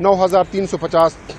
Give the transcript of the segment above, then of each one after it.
9350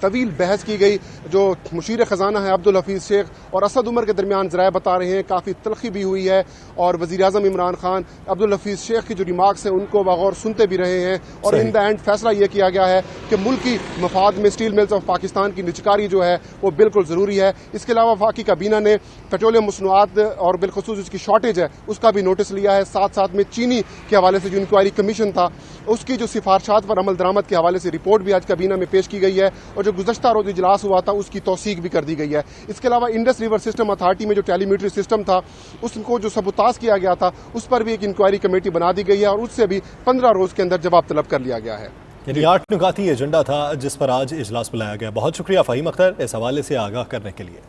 طویل بحث کی گئی. جو مشیر خزانہ ہے عبدالحفیظ شیخ اور اسد عمر کے درمیان ذرائع بتا رہے ہیں کافی تلخی بھی ہوئی ہے, اور وزیر اعظم عمران خان عبدالحفیظ شیخ کی جو ریمارکس ہیں ان کو بغور سنتے بھی رہے ہیں, اور ان دا اینڈ فیصلہ یہ کیا گیا ہے کہ ملکی مفاد میں اسٹیل ملز آف پاکستان کی نجکاری جو ہے وہ بالکل ضروری ہے. اس کے علاوہ وفاقی کابینہ نے پیٹرولیم مصنوعات اور بالخصوص اس کی شارٹیج ہے اس کا بھی نوٹس لیا ہے. ساتھ میں چینی کے حوالے سے جو انکوائری کمیشن تھا اس کی جو سفارشات پر عمل درآمد کے حوالے سے رپورٹ بھی آج کابینہ میں پیش کی گئی ہے, اور جو گزشتہ روز اجلاس ہوا تھا اس کی توثیق بھی کر دی گئی ہے. اس کے علاوہ انڈس ریور سسٹم اتھارٹی میں جو ٹیلی میٹری سسٹم تھا اس کو جو سبوتاژ کیا گیا تھا اس پر بھی ایک انکوائری کمیٹی بنا دی گئی ہے, اور اس سے بھی 15 روز کے اندر جواب طلب کر لیا گیا ہے. یعنی 8 نکاتی ایجنڈا تھا جس پر آج اجلاس بلایا گیا. بہت شکریہ فہیم اختر اس حوالے سے آگاہ کرنے کے لیے.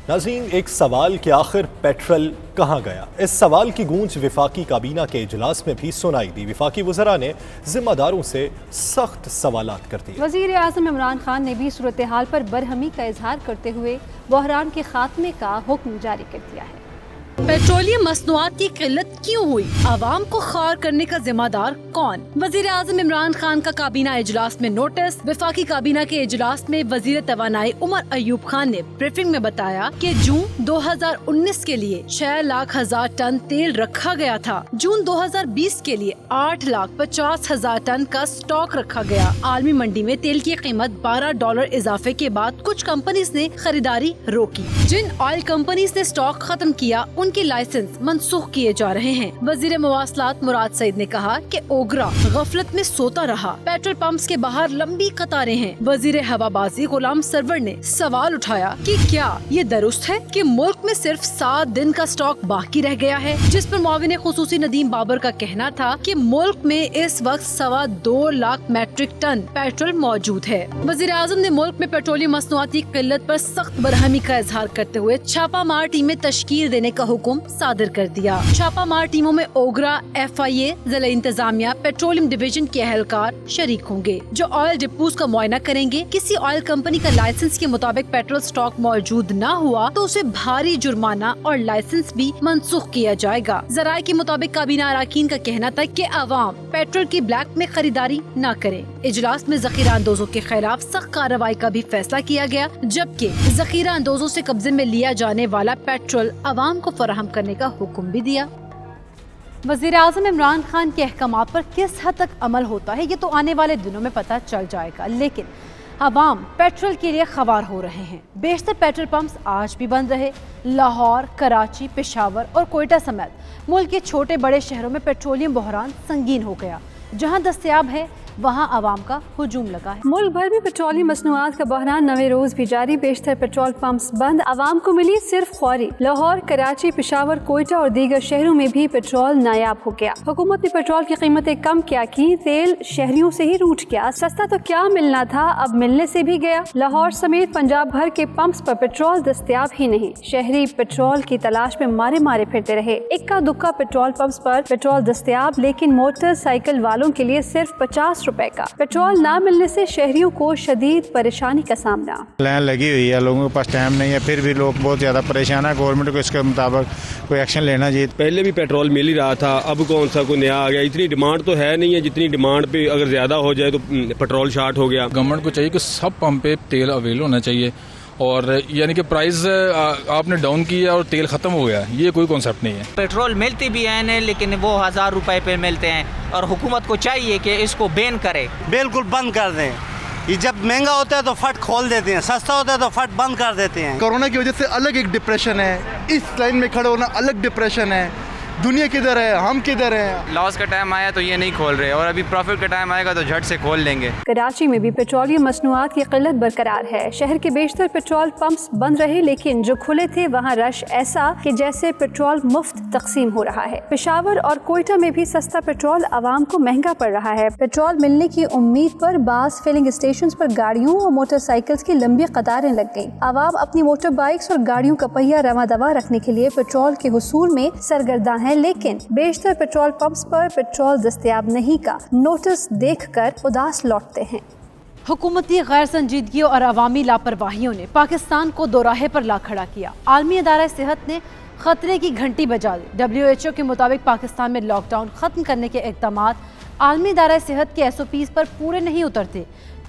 ناظرین, ایک سوال کہ آخر پیٹرول کہاں گیا, اس سوال کی گونج وفاقی کابینہ کے اجلاس میں بھی سنائی دی. وفاقی وزراء نے ذمہ داروں سے سخت سوالات کر دیے. وزیر اعظم عمران خان نے بھی صورتحال پر برہمی کا اظہار کرتے ہوئے بحران کے خاتمے کا حکم جاری کر دیا ہے. پیٹرولیم مصنوعات کی قلت کیوں ہوئی, عوام کو خوار کرنے کا ذمہ دار کون؟ وزیر اعظم عمران خان کا کابینہ اجلاس میں نوٹس. وفاقی کابینہ کے اجلاس میں وزیر توانائی عمر ایوب خان نے بریفنگ میں بتایا کہ جون 2019 کے لیے 6,00,000 ٹن تیل رکھا گیا تھا. جون 2020 کے لیے 8,50,000 ٹن کا سٹاک رکھا گیا. عالمی منڈی میں تیل کی قیمت $12 اضافے کے بعد کچھ کمپنیز نے خریداری روکی. جن آئل کمپنیز نے سٹاک ختم کیا ان کے لائسنس منسوخ کیے جا رہے ہیں. وزیر مواصلات مراد سعید نے کہا کہ اوگرا غفلت میں سوتا رہا, پیٹرول پمپس کے باہر لمبی قطاریں ہیں. وزیر ہوا بازی غلام سرور نے سوال اٹھایا کہ کیا یہ درست ہے کہ ملک میں صرف 7 دن کا سٹاک باقی رہ گیا ہے, جس پر معاون خصوصی ندیم بابر کا کہنا تھا کہ ملک میں اس وقت 2.25 لاکھ میٹرک ٹن پیٹرول موجود ہے. وزیر اعظم نے ملک میں پیٹرولیم مصنوعات کی قلت پر سخت برہمی کا اظہار کرتے ہوئے چھاپہ مار ٹیمیں تشکیل دینے کا حکم صادر کر دیا. چھاپہ مار ٹیموں میں اوگرا, FIA, ضلع انتظامیہ, پیٹرولیم ڈویژن کے اہلکار شریک ہوں گے جو آئل ڈپوز کا معائنہ کریں گے. کسی آئل کمپنی کا لائسنس کے مطابق پیٹرول سٹاک موجود نہ ہوا تو اسے بھاری جرمانہ اور لائسنس بھی منسوخ کیا جائے گا. ذرائع کے مطابق کابینہ اراکین کا کہنا تھا کہ عوام پیٹرول کی بلیک میں خریداری نہ کریں. اجلاس میں ذخیرہ اندوزوں کے خلاف سخت کارروائی کا بھی فیصلہ کیا گیا, جبکہ ذخیرہ اندوزوں سے قبضے میں لیا جانے والا پیٹرول عوام کو فراہم کرنے کا حکم بھی دیا. وزیر اعظم عمران خان کے احکامات پر کس حد تک عمل ہوتا ہے یہ تو آنے والے دنوں میں پتہ چل جائے گا, لیکن عوام پیٹرول کے لیے خوار ہو رہے ہیں. بیشتر پیٹرول پمپس آج بھی بند رہے. لاہور, کراچی, پشاور اور کوئٹہ سمیت ملک کے چھوٹے بڑے شہروں میں پیٹرولیم بحران سنگین ہو گیا. جہاں دستیاب ہے وہاں عوام کا ہجوم لگا ہے. ملک بھر میں پیٹرولیم مصنوعات کا بحران نویں روز بھی جاری. بیشتر پیٹرول پمپس بند, عوام کو ملی صرف خواری. لاہور, کراچی, پشاور, کوئٹہ اور دیگر شہروں میں بھی پیٹرول نایاب ہو گیا. حکومت نے پیٹرول کی قیمتیں کم کیا کی, تیل شہریوں سے ہی روٹھ گیا. سستا تو کیا ملنا تھا اب ملنے سے بھی گیا. لاہور سمیت پنجاب بھر کے پمپس پر پیٹرول دستیاب ہی نہیں. شہری پیٹرول کی تلاش میں مارے پھرتے رہے. اکا دکا پیٹرول پمپس پر پیٹرول دستیاب, لیکن موٹر سائیکل والوں کے لیے صرف 50 روپے کا. پیٹرول نہ ملنے سے شہریوں کو شدید پریشانی کا سامنا. لائن لگی ہوئی ہے, لوگوں کے پاس ٹائم نہیں ہے, پھر بھی لوگ بہت زیادہ پریشان ہیں. گورنمنٹ کو اس کے مطابق کوئی ایکشن لینا چاہیے. پہلے بھی پیٹرول مل ہی رہا تھا, اب کون سا کوئی نیا آ گیا. اتنی ڈیمانڈ تو ہے نہیں ہے جتنی ڈیمانڈ پہ اگر زیادہ ہو جائے تو پیٹرول شارٹ ہو گیا. گورنمنٹ کو چاہیے کہ سب پمپ پہ تیل اویل ہونا چاہیے, اور یعنی کہ پرائز آپ نے ڈاؤن کیا اور تیل ختم ہو گیا, یہ کوئی کانسیپٹ نہیں ہے. پیٹرول ملتی بھی ہیں لیکن وہ 1000 روپے پہ ملتے ہیں, اور حکومت کو چاہیے کہ اس کو بین کرے. بالکل بند کر دیں. یہ جب مہنگا ہوتا ہے تو فٹ کھول دیتے ہیں, سستا ہوتا ہے تو فٹ بند کر دیتے ہیں. کورونا کی وجہ سے الگ ایک ڈپریشن ہے, اس لائن میں کھڑے ہونا الگ ڈپریشن ہے. دنیا کدھر ہے, ہم کدھر ہیں. لاس کا ٹائم آیا تو یہ نہیں کھول رہے, اور ابھی پروفٹ کا ٹائم آئے گا تو جھٹ سے کھول لیں گے. کراچی میں بھی پیٹرولیم مصنوعات کی قلت برقرار ہے. شہر کے بیشتر پیٹرول پمپس بند رہے, لیکن جو کھلے تھے وہاں رش ایسا کہ جیسے پیٹرول مفت تقسیم ہو رہا ہے. پشاور اور کوئٹہ میں بھی سستا پیٹرول عوام کو مہنگا پڑ رہا ہے. پیٹرول ملنے کی امید پر بعض فلنگ اسٹیشنز پر گاڑیوں اور موٹر سائیکلز کی لمبی قطاریں لگ گئیں. عوام اپنی موٹر بائکس اور گاڑیوں کا پہیہ رواں دوا رکھنے کے لیے پیٹرول کے حصول میں سرگرداں ہیں, لیکن بیشتر پیٹرول پمپس پر پیٹرول دستیاب نہیں کا نوٹس دیکھ کر اداس لوٹتے ہیں. حکومتی غیر سنجیدگیوں اور عوامی لاپرواہیوں نے پاکستان کو دوراہے پر لا کھڑا کیا. عالمی ادارہ صحت نے خطرے کی گھنٹی بجا دی. WHO کے مطابق پاکستان میں لاک ڈاؤن ختم کرنے کے اقدامات عالمی ادارہ صحت کے SOPs پر پورے نہیں اترتے.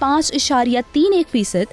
5.31%,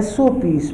SOPs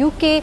UK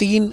3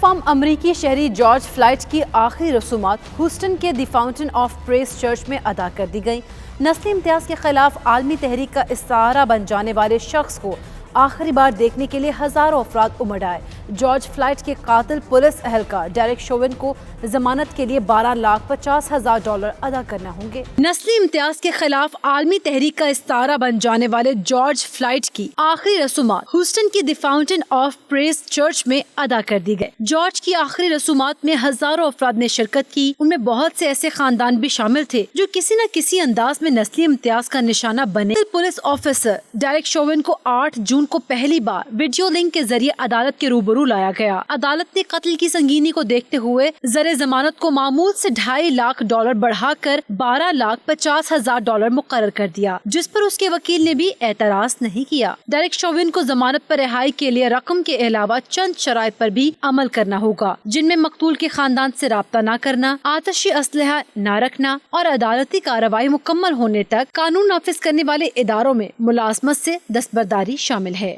فام امریکی شہری جارج فلائٹ کی آخری رسومات ہیوسٹن کے دی فاؤنٹین آف پریز چرچ میں ادا کر دی گئیں۔ نسلی امتیاز کے خلاف عالمی تحریک کا استعارہ بن جانے والے شخص کو آخری بار دیکھنے کے لیے ہزاروں افراد امڑ آئے۔ جارج فلائٹ کے قاتل پولیس اہلکار ڈیرک شوون کو ضمانت کے لیے $12,50,000 ادا کرنا ہوں گے۔ نسلی امتیاز کے خلاف عالمی تحریک کا استعارہ بن جانے والے جارج فلائٹ کی آخری رسومات ہیوسٹن کی دی فاؤنٹین آف پریز چرچ میں ادا کر دی گئے۔ جارج کی آخری رسومات میں ہزاروں افراد نے شرکت کی، ان میں بہت سے ایسے خاندان بھی شامل تھے جو کسی نہ کسی انداز میں نسلی امتیاز کا نشانہ بنے۔ پولیس آفیسر ڈیرک شوون کو 8 جون کو پہلی بار ویڈیو لنک کے ذریعے عدالت کے روبرو لایا گیا۔ عدالت نے قتل کی سنگینی کو دیکھتے ہوئے زر ضمانت کو معمول سے $2.5 لاکھ بڑھا کر $12,50,000 مقرر کر دیا، جس پر اس کے وکیل نے بھی اعتراض نہیں کیا۔ ڈیرک شوون کو ضمانت پر رہائی کے لیے رقم کے علاوہ چند شرائط پر بھی عمل کرنا ہوگا، جن میں مقتول کے خاندان سے رابطہ نہ کرنا، آتشی اسلحہ نہ رکھنا اور عدالتی کارروائی مکمل ہونے تک قانون نافذ کرنے والے اداروں میں ملازمت سے دستبرداری شامل ہے۔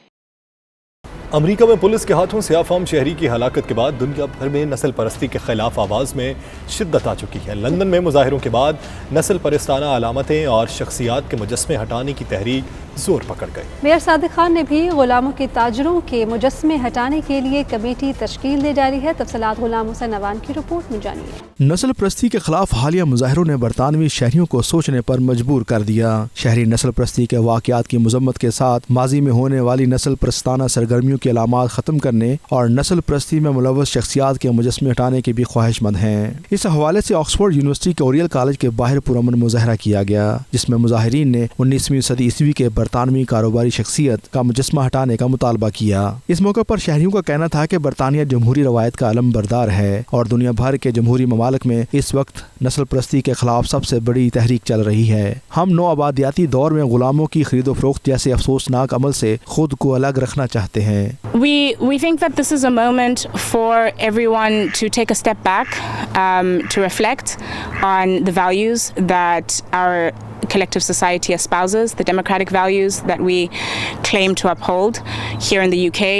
امریکہ میں پولیس کے ہاتھوں سیاہ فام شہری کی ہلاکت کے بعد دنیا بھر میں نسل پرستی کے خلاف آواز میں شدت آ چکی ہے۔ لندن میں مظاہروں کے بعد نسل پرستانہ علامتیں اور شخصیات کے مجسمے ہٹانے کی تحریک زور پکڑ گئی۔ میئر صادق خان نے بھی غلاموں کے تاجروں کے مجسمے ہٹانے کے لیے کمیٹی تشکیل دے ڈالی ہے۔ تفصیلات غلام حسین نوان کی رپورٹ میں جانیے۔ نسل پرستی کے خلاف حالیہ مظاہروں نے برطانوی شہریوں کو سوچنے پر مجبور کر دیا۔ شہری نسل پرستی کے واقعات کی مذمت کے ساتھ ماضی میں ہونے والی نسل پرستانہ سرگرمیوں کی علامات ختم کرنے اور نسل پرستی میں ملوث شخصیات کے مجسمے ہٹانے کے بھی خواہش مند ہیں۔ اس حوالے سے آکسفورڈ یونیورسٹی کے اوریل کالج کے باہر پرامن مظاہرہ کیا گیا، جس میں مظاہرین نے 19ویں صدی عیسوی کے برطانوی کاروباری شخصیت کا مجسمہ ہٹانے کا مطالبہ کیا۔ اس موقع پر شہریوں کا کہنا تھا کہ برطانیہ جمہوری روایت کا علم بردار ہے اور دنیا بھر کے جمہوری ممالک میں اس وقت نسل پرستی کے خلاف سب سے بڑی تحریک چل رہی ہے۔ ہم نو آبادیاتی دور میں غلاموں کی خرید و فروخت جیسے افسوسناک عمل سے خود کو الگ رکھنا چاہتے ہیں۔ We think that this is a moment for everyone to take a step back, to reflect on the values that our collective society espouses, the democratic values that we claim to uphold here in the UK,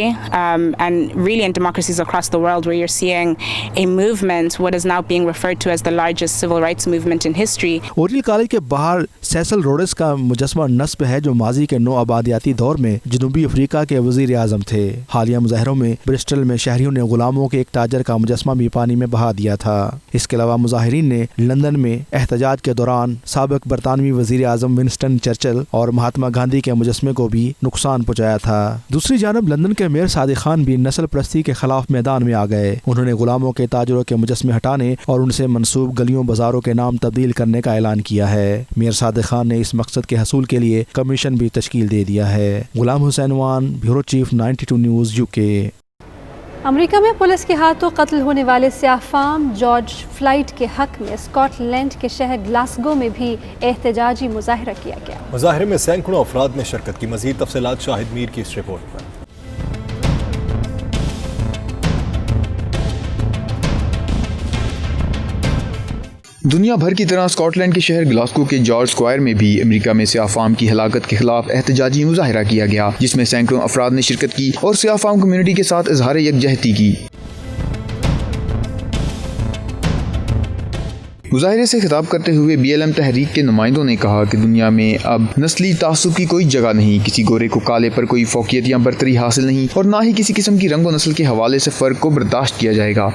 and really in democracies across the world, where you're seeing a movement, what is now being referred to as the largest civil rights movement in history. اوریل college کے باہر سیسل roads کا مجسمہ نصب ہے، جو ماضی کے نو آبادیاتی دور میں جنوبی افریقہ کے وزیر اعظم تھے۔ حالیہ مظاہروں میں برسٹل میں شہریوں نے غلاموں کے ایک تاجر کا مجسمہ بھی پانی میں بہا دیا تھا۔ اس کے علاوہ مظاہرین نے لندن میں احتجاج کے دوران سابق برطانوی وزیر اعظم ونسٹن چرچل اور مہاتما گاندھی کے مجسمے کو بھی نقصان پہنچایا تھا۔ دوسری جانب لندن کے میئر صادق خان بھی نسل پرستی کے خلاف میدان میں آ گئے۔ انہوں نے غلاموں کے تاجروں کے مجسمے ہٹانے اور ان سے منسوب گلیوں بازاروں کے نام تبدیل کرنے کا اعلان کیا ہے۔ میئر صادق خان نے اس مقصد کے حصول کے لیے کمیشن بھی تشکیل دے دیا ہے۔ غلام حسین وان، بیورو چیف 92 نیوز UK۔ امریکہ میں پولیس کے ہاتھوں قتل ہونے والے سیاہ فام جارج فلائٹ کے حق میں اسکاٹ لینڈ کے شہر گلاسگو میں بھی احتجاجی مظاہرہ کیا گیا۔ مظاہرے میں سینکڑوں افراد نے شرکت کی۔ مزید تفصیلات شاہد میر کی اس رپورٹ پر۔ دنیا بھر کی طرح اسکاٹ لینڈ کے شہر گلاسگو کے جارج اسکوائر میں بھی امریکہ میں سیاہ فام کی ہلاکت کے خلاف احتجاجی مظاہرہ کیا گیا، جس میں سینکڑوں افراد نے شرکت کی اور سیاہ فام کمیونٹی کے ساتھ اظہار یکجہتی کی۔ مظاہرے سے خطاب کرتے ہوئے BLM تحریک کے نمائندوں نے کہا کہ دنیا میں اب نسلی تعصب کی کوئی جگہ نہیں، کسی گورے کو کالے پر کوئی فوقیت یا برتری حاصل نہیں، اور نہ ہی کسی قسم کی رنگ و نسل کے حوالے سے فرق کو برداشت کیا جائے گا۔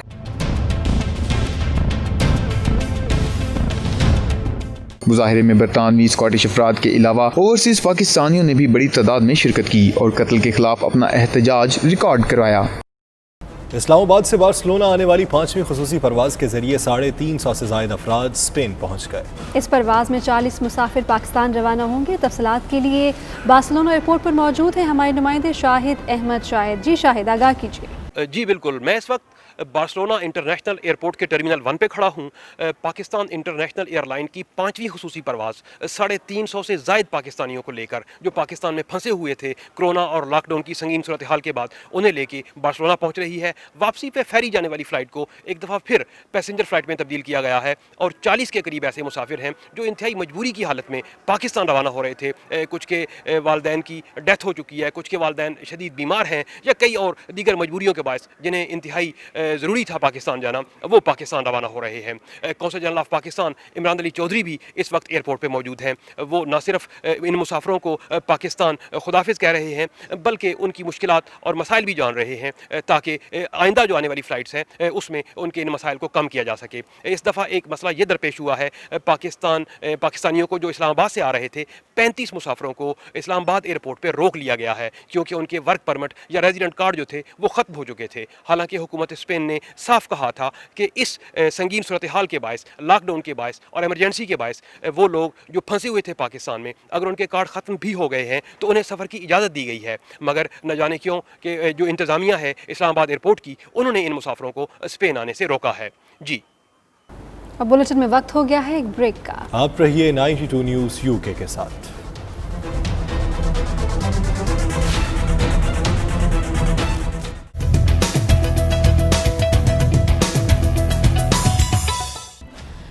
مظاہرے میں برطانوی اسکاٹش افراد کے علاوہ اوورسیز پاکستانیوں نے بھی بڑی تعداد میں شرکت کی اور قتل کے خلاف اپنا احتجاج ریکارڈ کروایا۔ اسلام آباد سے بارسلونا آنے والی 5ویں خصوصی پرواز کے ذریعے 350 سے زائد افراد اسپین پہنچ گئے۔ اس پرواز میں 40 مسافر پاکستان روانہ ہوں گے۔ تفصیلات کے لیے بارسلونا ایئرپورٹ پر موجود ہیں ہمارے نمائندے شاہد احمد شاہد۔ جی شاہد، آگاہ کیجیے۔ جی بالکل، میں اس وقت بارسلونا انٹرنیشنل ایئرپورٹ کے ٹرمینل 1 پہ کھڑا ہوں۔ پاکستان انٹرنیشنل ایئر لائن کی 5ویں خصوصی پرواز 350 سے زائد پاکستانیوں کو لے کر، جو پاکستان میں پھنسے ہوئے تھے کورونا اور لاک ڈاؤن کی سنگین صورتحال کے بعد، انہیں لے کے بارسلونا پہنچ رہی ہے۔ واپسی پہ فیری جانے والی فلائٹ کو ایک دفعہ پھر پیسنجر فلائٹ میں تبدیل کیا گیا ہے، اور 40 کے قریب ایسے مسافر ہیں جو انتہائی مجبوری کی حالت میں پاکستان روانہ ہو رہے تھے۔ کچھ کے والدین کی ڈیتھ ہو چکی ہے، کچھ کے والدین شدید بیمار ہیں، یا کئی اور دیگر مجبوریوں کے باعث جنہیں انتہائی ضروری تھا پاکستان جانا وہ پاکستان روانہ ہو رہے ہیں۔ قونصل جنرل آف پاکستان عمران علی چودھری بھی اس وقت ایئرپورٹ پہ موجود ہیں۔ وہ نہ صرف ان مسافروں کو پاکستان خداحافظ کہہ رہے ہیں بلکہ ان کی مشکلات اور مسائل بھی جان رہے ہیں تاکہ آئندہ جو آنے والی فلائٹس ہیں اس میں ان کے ان مسائل کو کم کیا جا سکے۔ اس دفعہ ایک مسئلہ یہ درپیش ہوا ہے، پاکستانیوں کو جو اسلام آباد سے آ رہے تھے 35 مسافروں کو اسلام آباد ایئرپورٹ پہ روک لیا گیا ہے کیونکہ ان کے ورک پرمٹ یا ریزیڈنٹ کارڈ جو تھے وہ ختم ہو چکے تھے۔ حالانکہ حکومت اسپین نے صاف کہا تھا کہ اس سنگین صورتحال کے باعث، لاک ڈاؤن کے باعث اور ایمرجنسی کے باعث وہ لوگ جو پھنسے ہوئے تھے پاکستان میں اگر ان کے کارڈ ختم بھی ہو گئے ہیں تو انہیں سفر کی اجازت دی گئی ہے، مگر نہ جانے کیوں کہ جو انتظامیہ ہے اسلام آباد ایئرپورٹ کی انہوں نے ان مسافروں کو اسپین آنے سے روکا ہے۔ جی اب بلیٹن میں وقت ہو گیا ہے ایک بریک کا۔ آپ رہیے 92 نیوز UK کے ساتھ۔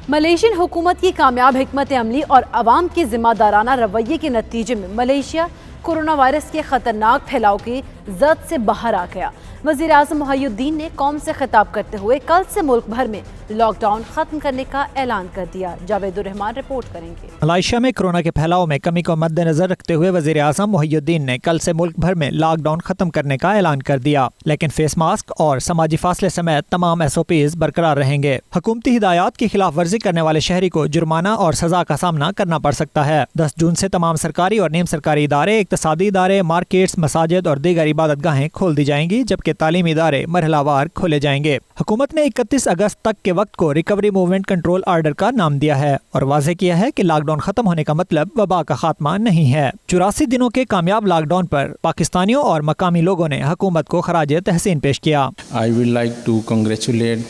ملیشین حکومت کی کامیاب حکمت عملی اور عوام کے ذمہ دارانہ رویے کے نتیجے میں ملیشیا کورونا وائرس کے خطرناک پھیلاؤ کی زد سے باہر آ گیا۔ وزیر اعظم محی الدین نے قوم سے خطاب کرتے ہوئے کل سے ملک بھر میں لاک ڈاؤن ختم کرنے کا اعلان کر دیا۔ جاوید الرحمان رپورٹ کریں گے۔ ملائیشیا میں کورونا کے پھیلاؤ میں کمی کو مد نظر رکھتے ہوئے وزیر اعظم محی الدین نے کل سے ملک بھر میں لاک ڈاؤن ختم کرنے کا اعلان کر دیا، لیکن فیس ماسک اور سماجی فاصلے سمیت تمام SOPs برقرار رہیں گے۔ حکومتی ہدایات کی خلاف ورزی کرنے والے شہری کو جرمانہ اور سزا کا سامنا کرنا پڑ سکتا ہے۔ 10 جون سے تمام سرکاری اور نیم سرکاری ادارے، اقتصادی ادارے، مارکیٹس، مساجد اور دیگر عبادت گاہیں کھول دی جائیں گی، جبکہ تعلیمی ادارے مرحلہ وار کھولے جائیں گے۔ حکومت نے 31 اگست تک کے وقت کو ریکوری موومنٹ کنٹرول آرڈر کا نام دیا ہے اور واضح کیا ہے کہ لاک ڈاؤن ختم ہونے کا مطلب وبا کا خاتمہ نہیں ہے۔ 84 دنوں کے کامیاب لاک ڈاؤن پر پاکستانیوں اور مقامی لوگوں نے حکومت کو خراج تحسین پیش کیا۔ I would like to congratulate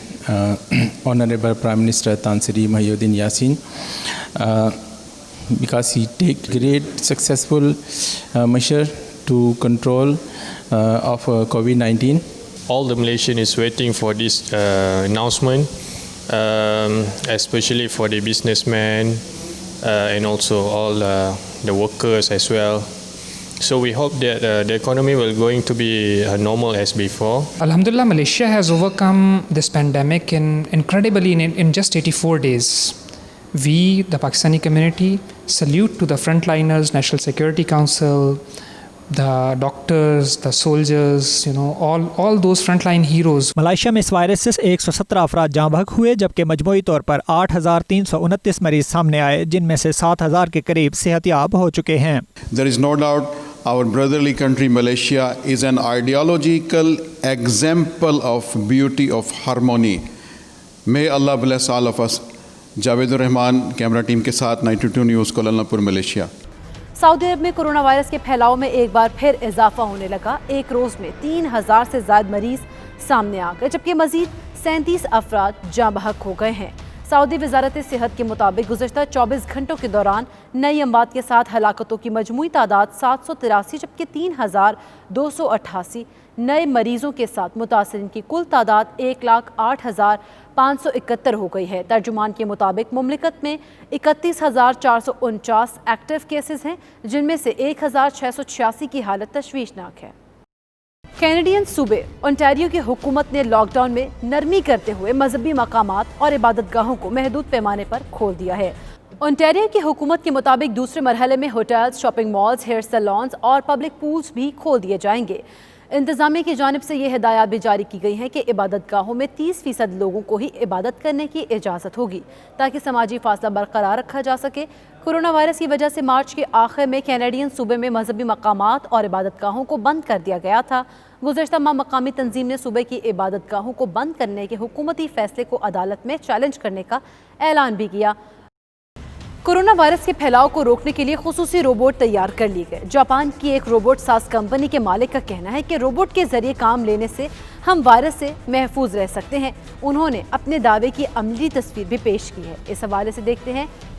Honorable Prime Minister Tan Sri Muhyiddin Yassin because he take great successful measure to control of COVID-19. All the Malaysian is waiting for this announcement, especially for the businessmen and also all the workers as well. So we hope that the economy will going to be normal as before. Alhamdulillah, Malaysia has overcome this pandemic incredibly in just 84 days. We, the Pakistani community, salute to the frontliners, National Security Council, the doctors, the soldiers, all those frontline heroes. Malaysia میں اس virus سے 117 افراد جاں بحق ہوئے، جبکہ مجموعی طور پر 8,329 مریض سامنے آئے، جن میں سے 7,000 کے قریب صحت یاب ہو چکے ہیں۔ There is no doubt our brotherly country Malaysia is an ideological example of beauty of harmony. May Allah bless all of us. Javed Rahman camera team کے ساتھ 92 news Kuala Lumpur Malaysia. Saudi Arab میں کورونا وائرس کے پھیلاؤ میں ایک بار پھر اضافہ ہونے لگا۔ ایک روز میں 3,000 سے زائد مریض سامنے آ گئے، جبکہ مزید 37 افراد جاں بحق ہو گئے ہیں۔ سعودی وزارت صحت کے مطابق گزشتہ 24 گھنٹوں کے دوران نئی اموات کے ساتھ ہلاکتوں کی مجموعی تعداد 783، جبکہ 3,288 نئے مریضوں کے ساتھ متاثرین کی کل تعداد 1,08,571 ہو گئی ہے۔ ترجمان کے مطابق مملکت میں 31,449 ایکٹیو کیسز ہیں، جن میں سے 1,686 کی حالت تشویشناک ہے۔ کینیڈین صوبے انٹیریو کی حکومت نے لاک ڈاؤن میں نرمی کرتے ہوئے مذہبی مقامات اور عبادت گاہوں کو محدود پیمانے پر کھول دیا ہے۔ انٹیریو کی حکومت کے مطابق دوسرے مرحلے میں ہوٹلز، شاپنگ مالز، ہیئر سیلونز اور پبلک پولز بھی کھول دیے جائیں گے۔ انتظامیہ کی جانب سے یہ ہدایات بھی جاری کی گئی ہیں کہ عبادت گاہوں میں 30% لوگوں کو ہی عبادت کرنے کی اجازت ہوگی تاکہ سماجی فاصلہ برقرار رکھا جا سکے۔ کورونا وائرس کی وجہ سے مارچ کے آخر میں کینیڈین صوبے میں مذہبی مقامات اور عبادت گاہوں کو بند کر دیا گیا تھا۔ گزشتہ ماہ مقامی تنظیم نے صوبے کی عبادت گاہوں کو بند کرنے کے حکومتی فیصلے کو عدالت میں چیلنج کرنے کا اعلان بھی کیا۔ کورونا وائرس کے پھیلاؤ کو روکنے کے لیے خصوصی روبوٹ تیار کر لیے گئے۔ جاپان کی ایک روبوٹ ساز کمپنی کے مالک کا کہنا ہے کہ روبوٹ کے ذریعے کام لینے سے ہم وائرس سے محفوظ رہ سکتے ہیں۔ انہوں نے اپنے دعوے کی عملی تصویر بھی پیش کی ہے۔ اس حوالے سے دیکھتے ہیں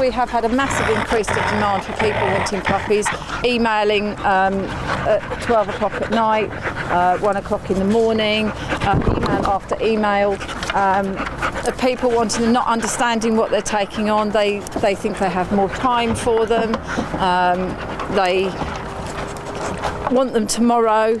We have had a massive increase of demand for people wanting puppies, emailing at 12 o'clock at night, 1 o'clock in the morning, email after email. People wanting and not understanding what they're taking on. They think they have more time for them. They want them tomorrow.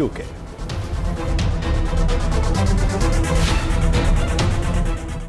UK।